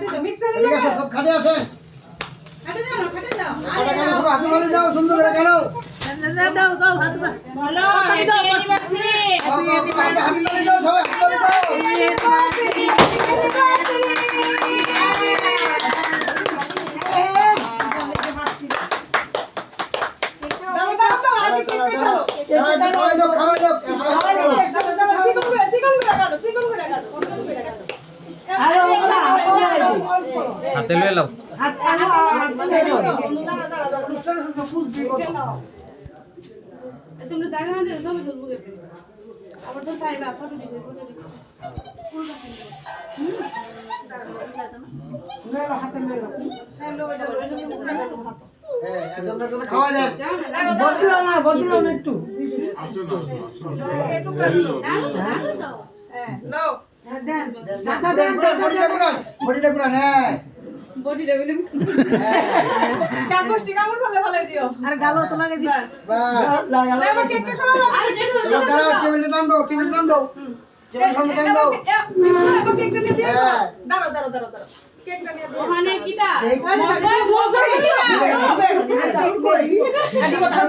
এদিকে আসো, সব খাটে আসে। খাটে যাও, সব হাতে মাঝে যাও, সুন্দর করে কাটো। হাতে মাঝে যাও, সবাই হাতে মাঝে যাও। খাওয়াই দাও, খাওয়াই দাও। হাতে লয়ে লাও তোমরা জায়গা না দিলে সবাই তুলবো আবার তো সাইবা ফটো দিবে খাওয়া যায় বদলো না একটু বডিটা কুরান হ্যাঁ বডিটা বলে কাগজটি কামড় ভালো দিও আর গালো তো লাগে দিস এবার কেকটা সরাও আরে যেটা টেবিলে টান দাও টেবিলে টান দাও টেবিলে সামনে টান দাও এবার কেকটা নিয়ে দিও হ্যাঁ। দাঁড়াও কেকটা নিয়ে দাও ওখানে কিটা কেক- মজা আদি কথা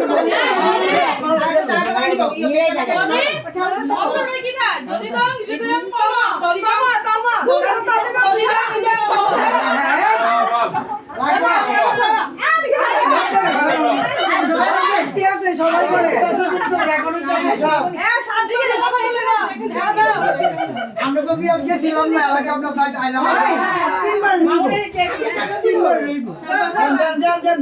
যদি সবাই করে কিন্তু রেকর্ড হচ্ছে সব আমরা তো বিয়ার গেছিলাম না এলাকা আপনার তাই আইলাম দেন দেন দেন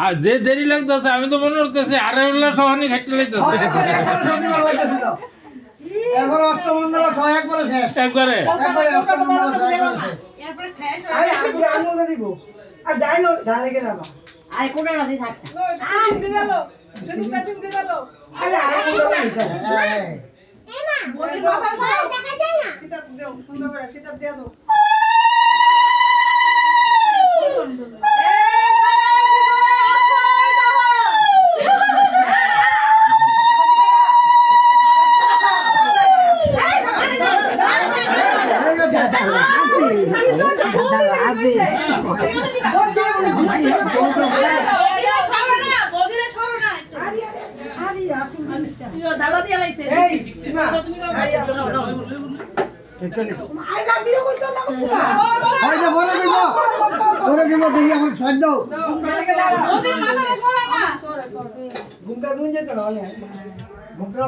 আর যে দেরি লাগতেছে আমি তো মনে করতেছি আরে উল্লাহ সহানি খাইতে লাগতেছে এরপর অষ্টমঙ্গলা সহ একবারে শেষ একবারে একবারে অষ্টমঙ্গলা সহ একবারে শেষ এরপরে খায় আরে দিব আর ডাইনো ডালে গেলাম আরে কোটা রাজি থাক চিমড়ি দিলো চিমড়ি দিলো আরে হ্যাঁ মোদের মাথা সরাও দেখা যায় না সিতাব দাও সুন্দর করে সিতাব দিয়ে দাও এই সীমা আই লাভ ইউ কইতো না কুলা হয়তো বলে দিব দেখি আমার সাইড দাও ওদের মাথাটা সরা না ঘুমটা দুন যেত না অনেক ঘুমটা